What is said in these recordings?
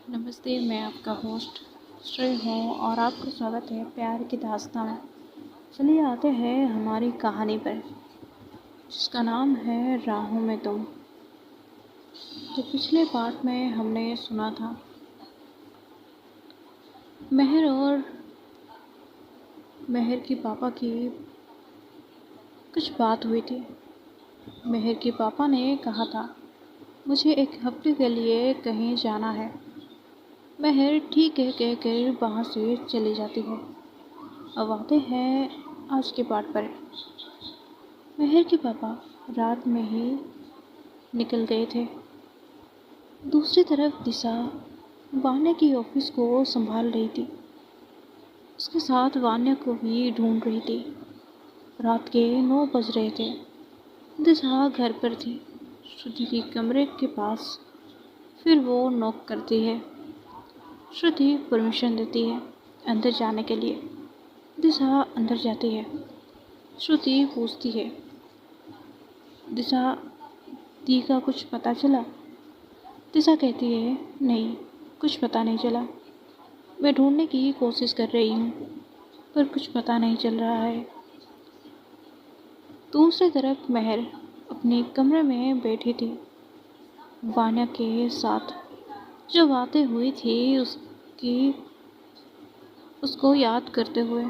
नमस्ते, मैं आपका होस्ट श्रेय हूँ और आपका स्वागत है प्यार की दास्तां में। चलिए आते हैं हमारी कहानी पर, जिसका नाम है राहों में तुम। जो पिछले पार्ट में हमने सुना था, मेहर की पापा की कुछ बात हुई थी। मेहर के पापा ने कहा था, मुझे एक हफ्ते के लिए कहीं जाना है। मेहर ठीक है कहकर वहाँ से चली जाती है। अब आते हैं आज के पार्ट पर। मेहर के पापा रात में ही निकल गए थे। दूसरी तरफ दिशा वान्या की ऑफिस को संभाल रही थी। उसके साथ वान्या को भी ढूंढ रही थी। रात के 9 बज रहे थे। दिशा घर पर थी, श्रुति के कमरे के पास। फिर वो नॉक करती है। श्रुति परमिशन देती है अंदर जाने के लिए। दिशा अंदर जाती है। श्रुति पूछती है, दिशा, दी का कुछ पता चला? दिशा कहती है, नहीं, कुछ पता नहीं चला। मैं ढूंढने की कोशिश कर रही हूँ, पर कुछ पता नहीं चल रहा है। दूसरी तरफ मेहर अपने कमरे में बैठी थी, वान्या के साथ। जो बातें हुई थी उसको याद करते हुए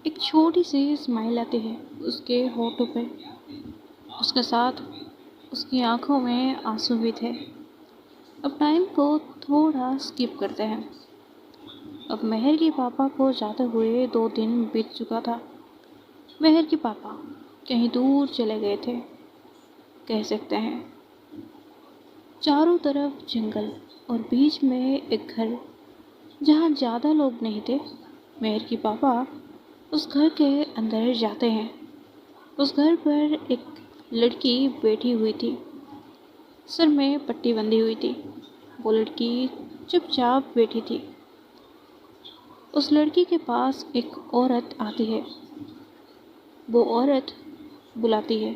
एक छोटी सी स्माइल आती है उसके होठों पे। उसके साथ उसकी आंखों में आंसू भी थे। अब टाइम को थोड़ा स्किप करते हैं। अब मेहर के पापा को जाते हुए 2 दिन बीत चुका था। मेहर के पापा कहीं दूर चले गए थे, कह सकते हैं। चारों तरफ जंगल और बीच में एक घर जहाँ ज़्यादा लोग नहीं थे। मेहर के पापा उस घर के अंदर जाते हैं। उस घर पर एक लड़की बैठी हुई थी, सर में पट्टी बंधी हुई थी। वो लड़की चुपचाप बैठी थी। उस लड़की के पास एक औरत आती है। वो औरत बुलाती है,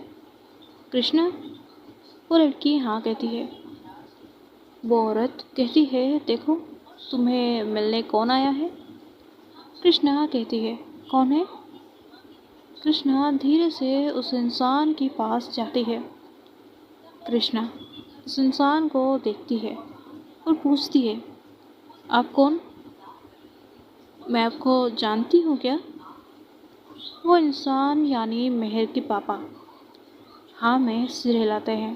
कृष्णा। वो लड़की हाँ कहती है। वो औरत कहती है, देखो, तुम्हें मिलने कौन आया है? कृष्णा कहती है, कौन है? कृष्णा धीरे से उस इंसान के पास जाती है। कृष्णा उस इंसान को देखती है और पूछती है, आप कौन? मैं आपको जानती हूँ क्या? वो इंसान यानी मेहर के पापा हाँ में सिर हिलाते हैं।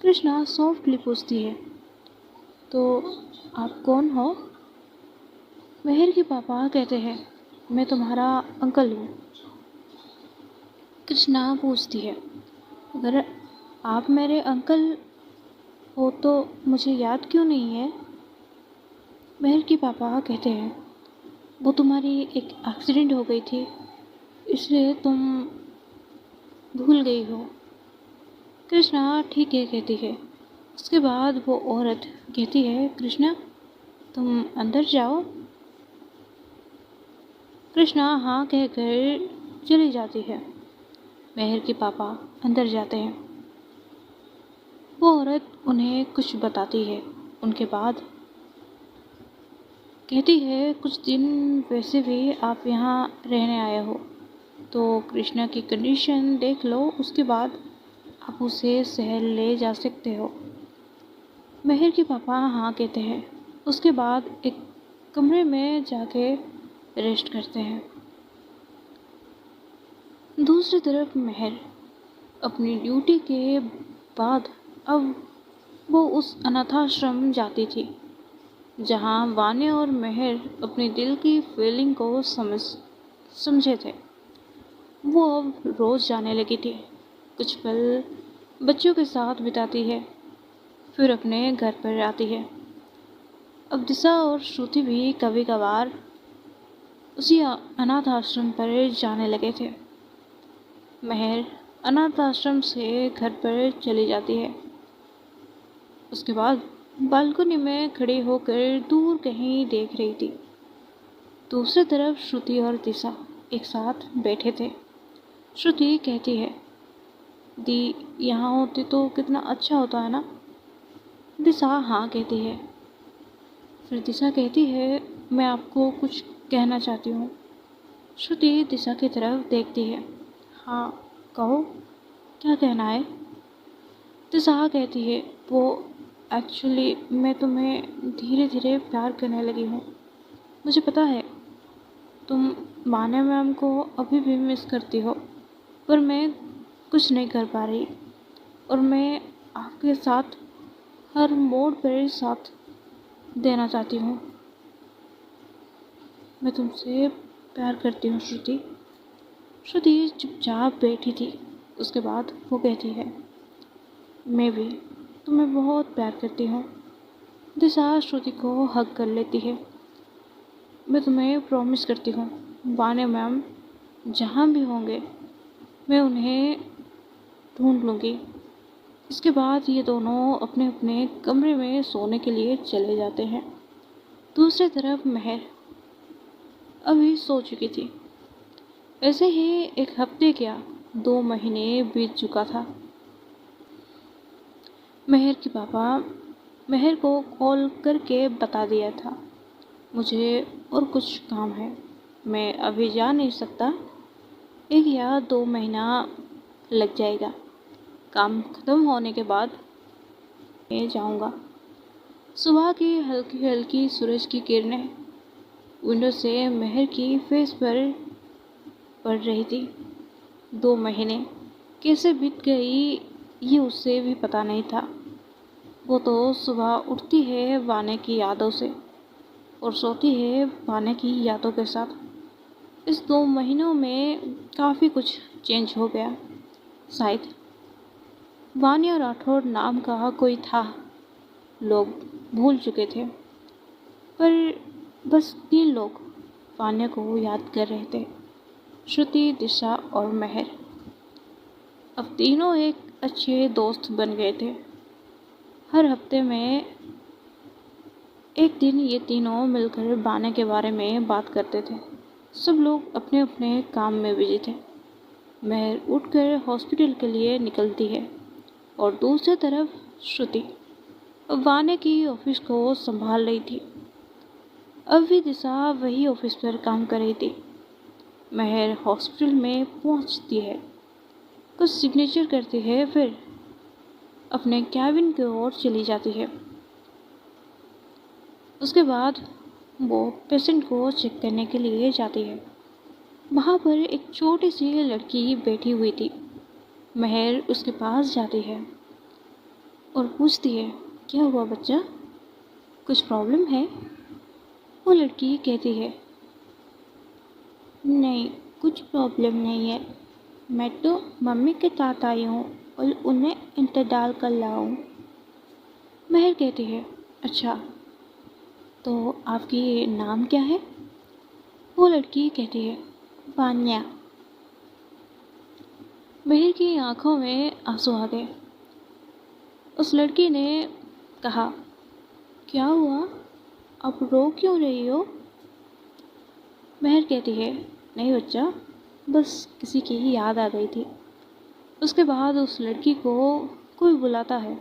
कृष्णा सॉफ्टली पूछती है, तो आप कौन हो? मेहर के पापा कहते हैं, मैं तुम्हारा अंकल हूँ। कृष्णा पूछती है, अगर आप मेरे अंकल हो तो मुझे याद क्यों नहीं है? मेहर के पापा कहते हैं, वो तुम्हारी एक एक्सीडेंट हो गई थी, इसलिए तुम भूल गई हो। कृष्णा ठीक है कहती है। उसके बाद वो औरत कहती है, कृष्णा, तुम अंदर जाओ। कृष्णा हाँ कहकर चली जाती है। मेहर के पापा अंदर जाते हैं। वो औरत उन्हें कुछ बताती है। उनके बाद कहती है, कुछ दिन वैसे भी आप यहाँ रहने आए हो, तो कृष्णा की कंडीशन देख लो, उसके बाद आप उसे शहर ले जा सकते हो। मेहर के पापा हाँ कहते हैं। उसके बाद एक कमरे में जाके रेस्ट करते हैं। दूसरी तरफ मेहर अपनी ड्यूटी के बाद अब वो उस अनाथाश्रम जाती थी, जहाँ वान्या और मेहर अपनी दिल की फीलिंग को समझे थे। वो अब रोज़ जाने लगी थी। कुछ पल बच्चों के साथ बिताती है, फिर अपने घर पर आती है। अब दिशा और श्रुति भी कभी कभार उसी अनाथ आश्रम पर जाने लगे थे। मेहर अनाथ आश्रम से घर पर चली जाती है। उसके बाद बालकनी में खड़ी होकर दूर कहीं देख रही थी। दूसरी तरफ श्रुति और दिशा एक साथ बैठे थे। श्रुति कहती है, दी यहाँ होती तो कितना अच्छा होता है ना? दिशा हाँ कहती है। फिर दिशा कहती है, मैं आपको कुछ कहना चाहती हूँ। श्रुति दिशा की तरफ देखती है। हाँ कहो, क्या कहना है? दिशा कहती है, वो एक्चुअली मैं तुम्हें धीरे धीरे प्यार करने लगी हूँ। मुझे पता है तुम माने मैम को अभी भी मिस करती हो, पर मैं कुछ नहीं कर पा रही, और मैं आपके साथ हर मोड़ पर साथ देना चाहती हूँ। मैं तुमसे प्यार करती हूँ श्रुति। श्रुति चुपचाप बैठी थी। उसके बाद वो कहती है, मैं भी तुम्हें बहुत प्यार करती हूँ। दिशा श्रुति को हग कर लेती है। मैं तुम्हें प्रॉमिस करती हूँ, वाने मैम जहाँ भी होंगे मैं उन्हें ढूंढ लूँगी। इसके बाद ये दोनों अपने अपने कमरे में सोने के लिए चले जाते हैं। दूसरी तरफ महर अभी सो चुकी थी। ऐसे ही एक हफ्ते क्या 2 महीने बीत चुका था। महर के पापा महर को कॉल करके बता दिया था, मुझे और कुछ काम है, मैं अभी जा नहीं सकता, 1 या 2 महीना लग जाएगा, काम खत्म होने के बाद मैं जाऊंगा। सुबह की हल्की हल्की सूरज की किरणें विंडो से महर की फेस पर पड़ रही थी। 2 महीने कैसे बीत गई ये उससे भी पता नहीं था। वो तो सुबह उठती है वाने की यादों से और सोती है वाने की यादों के साथ। इस 2 महीनों में काफ़ी कुछ चेंज हो गया। शायद वानिया राठौड़ नाम का कोई था, लोग भूल चुके थे, पर बस 3 लोग वानिया को याद कर रहे थे, श्रुति, दिशा और महर। अब तीनों एक अच्छे दोस्त बन गए थे। हर हफ्ते में एक दिन ये तीनों मिलकर बाने के बारे में बात करते थे। सब लोग अपने अपने काम में बिजी थे। महर उठकर हॉस्पिटल के लिए निकलती है और दूसरी तरफ श्रुति वाने की ऑफिस को संभाल रही थी। अब भी दिशा वही ऑफिस पर काम कर रही थी। महर हॉस्पिटल में पहुंचती है, कुछ सिग्नेचर करती है, फिर अपने कैबिन की ओर चली जाती है। उसके बाद वो पेशेंट को चेक करने के लिए जाती है। वहाँ पर एक छोटी सी लड़की बैठी हुई थी। महर उसके पास जाती है और पूछती है, क्या हुआ बच्चा, कुछ प्रॉब्लम है? वो लड़की कहती है, नहीं कुछ प्रॉब्लम नहीं है, मैं तो मम्मी के साथ आई हूँ और उन्हें इंतजार कर रहा हूँ। महर कहती है, अच्छा तो आपकी नाम क्या है? वो लड़की कहती है, वान्या। महर की आंखों में आंसू आ गए। उस लड़की ने कहा, क्या हुआ, आप रो क्यों रही हो? महर कहती है, नहीं बच्चा, बस किसी की ही याद आ गई थी। उसके बाद उस लड़की को कोई बुलाता है,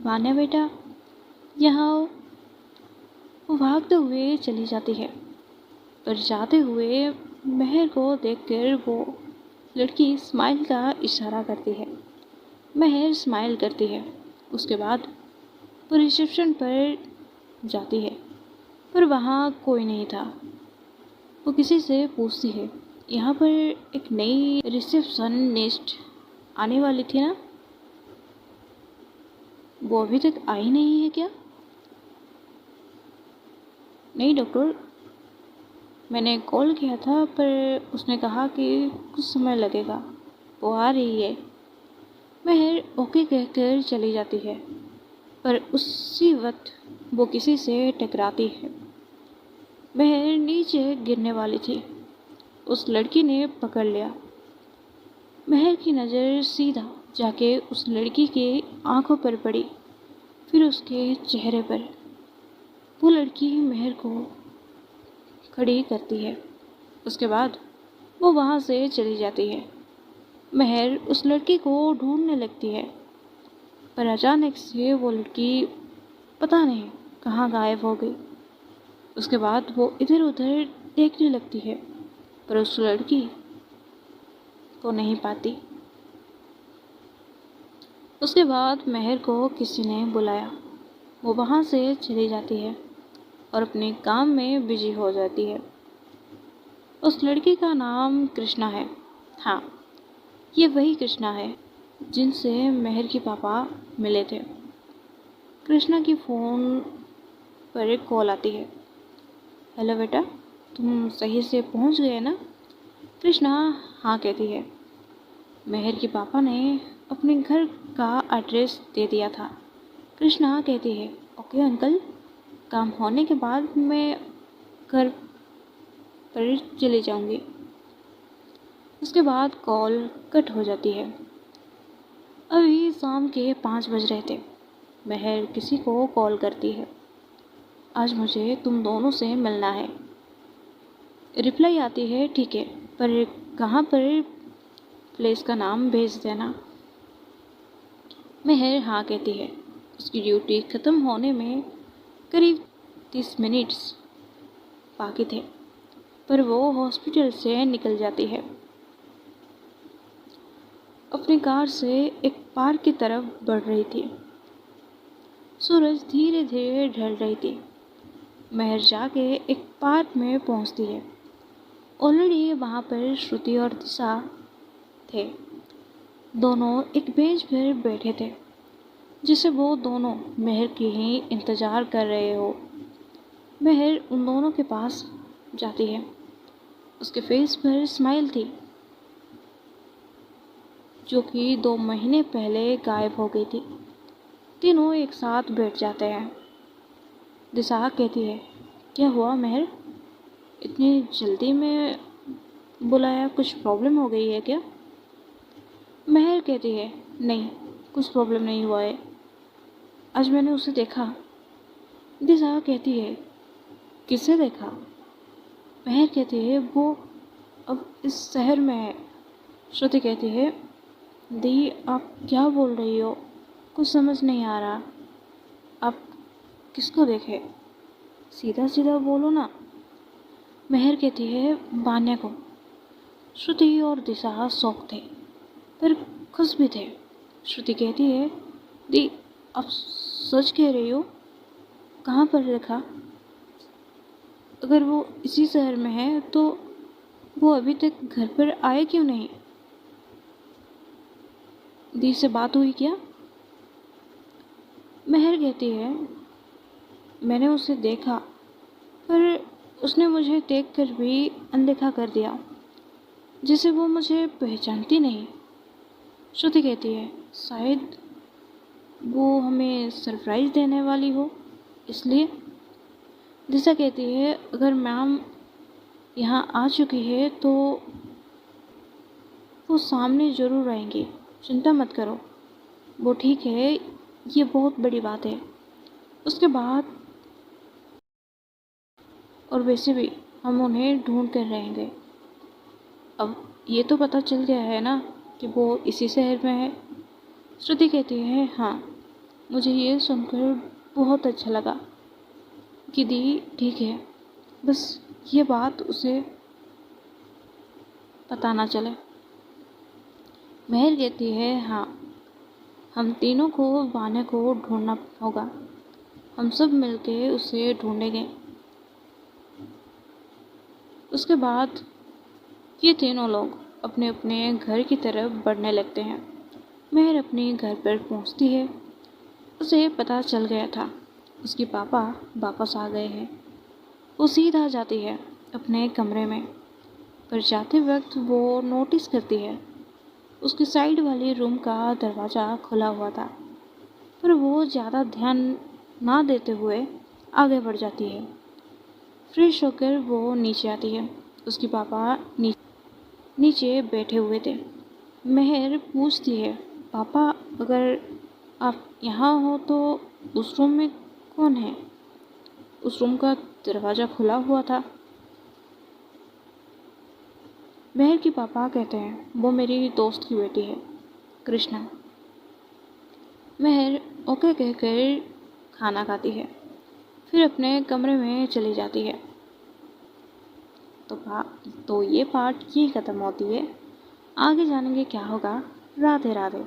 वान्या बेटा यहाँ आओ। वो भागते हुए चली जाती है, पर जाते हुए महर को देखकर वो लड़की स्माइल का इशारा करती है। महर स्माइल करती है। उसके बाद वो रिसेप्शन पर जाती है, पर वहाँ कोई नहीं था। वो किसी से पूछती है, यहाँ पर एक नई रिसेप्शनिस्ट आने वाली थी ना, वो अभी तक आई नहीं है क्या? नहीं डॉक्टर, मैंने कॉल किया था पर उसने कहा कि कुछ समय लगेगा, वो आ रही है। महर ओके कहकर चली जाती है, पर उसी वक्त वो किसी से टकराती है। महर नीचे गिरने वाली थी। उस लड़की ने पकड़ लिया। महर की नज़र सीधा जाके उस लड़की के आंखों पर पड़ी, फिर उसके चेहरे पर। वो लड़की महर को खड़ी करती है। उसके बाद वो वहाँ से चली जाती है। महर उस लड़की को ढूंढने लगती है, पर अचानक से वो लड़की पता नहीं कहाँ गायब हो गई। उसके बाद वो इधर उधर देखने लगती है पर उस लड़की को नहीं पाती। उसके बाद महर को किसी ने बुलाया। वो वहाँ से चली जाती है और अपने काम में बिजी हो जाती है। उस लड़की का नाम कृष्णा है। हाँ, ये वही कृष्णा है जिनसे महर के पापा मिले थे। कृष्णा की फ़ोन पर एक कॉल आती है। हेलो बेटा, तुम सही से पहुंच गए ना? कृष्णा हाँ कहती है। महर के पापा ने अपने घर का एड्रेस दे दिया था। कृष्णा कहती है, ओके अंकल, काम होने के बाद मैं घर पर चली जाऊंगी। उसके बाद कॉल कट हो जाती है। अभी शाम के 5 बज रहे थे। महर किसी को कॉल करती है, आज मुझे तुम दोनों से मिलना है। रिप्लाई आती है, ठीक है, पर कहाँ पर? प्लेस का नाम भेज देना। महर हाँ कहती है। उसकी ड्यूटी ख़त्म होने में करीब 30 मिनट्स बाकी थे, पर वो हॉस्पिटल से निकल जाती है। अपनी कार से एक पार्क की तरफ बढ़ रही थी। सूरज धीरे धीरे ढल रही थी। महर जाके एक पार्क में पहुंचती है। ऑलरेडी वहाँ पर श्रुति और दिशा थे। दोनों एक बेंच पर बैठे थे, जिसे वो दोनों महर की ही इंतज़ार कर रहे हो। महर उन दोनों के पास जाती है। उसके फेस पर स्माइल थी, जो कि 2 महीने पहले गायब हो गई थी। तीनों एक साथ बैठ जाते हैं। दिशा कहती है, क्या हुआ महर, इतनी जल्दी में बुलाया? कुछ प्रॉब्लम हो गई है क्या? महर कहती है, नहीं, कुछ प्रॉब्लम नहीं हुआ है, आज मैंने उसे देखा। दिशा कहती है, किसे देखा? महर कहती है, वो अब इस शहर में है। श्रुति कहती है, दी आप क्या बोल रही हो, कुछ समझ नहीं आ रहा। आप किसको देखे? सीधा सीधा बोलो ना। महर कहती है, बान्या को। श्रुति और दिशा शौक थे, पर खुश भी थे। श्रुति कहती है, दी आप सच कह रही हो? कहाँ पर देखा? अगर वो इसी शहर में है तो वो अभी तक घर पर आए क्यों नहीं? दी से बात हुई क्या? महर कहती है, मैंने उसे देखा, पर उसने मुझे देखकर भी अनदेखा कर दिया, जिसे वो मुझे पहचानती नहीं। श्रुति कहती है, शायद वो हमें सरप्राइज़ देने वाली हो, इसलिए। दिशा कहती है, अगर मैम यहाँ आ चुकी है तो वो सामने ज़रूर आएंगी, चिंता मत करो। वो ठीक है, ये बहुत बड़ी बात है। उसके बाद और वैसे भी हम उन्हें ढूंढ कर रहेंगे। अब ये तो पता चल गया है ना कि वो इसी शहर में है। श्रुति कहती है, हाँ, मुझे ये सुनकर बहुत अच्छा लगा कि दी ठीक है, बस ये बात उसे पता ना चले। महर कहती है, हाँ, हम तीनों को बाने को ढूंढना होगा। हम सब मिलके उसे ढूंढेंगे। उसके बाद ये तीनों लोग अपने अपने घर की तरफ बढ़ने लगते हैं। महर अपने घर पर पहुंचती है। उसे पता चल गया था, उसके पापा वापस आ गए हैं। वो सीधा जाती है अपने कमरे में, पर जाते वक्त वो नोटिस करती है उसके साइड वाले रूम का दरवाज़ा खुला हुआ था, पर वो ज़्यादा ध्यान ना देते हुए आगे बढ़ जाती है। फ्रेश होकर वो नीचे आती है। उसके पापा नीचे बैठे हुए थे। महर पूछती है, पापा अगर आप यहाँ हो तो उस रूम में कौन है? उस रूम का दरवाज़ा खुला हुआ था। महर के पापा कहते हैं, वो मेरी दोस्त की बेटी है, कृष्णा। महर ओके कहकर खाना खाती है, फिर अपने कमरे में चली जाती है। तो ये पार्ट ये ख़त्म होती है। आगे जानेंगे क्या होगा। राधे राधे।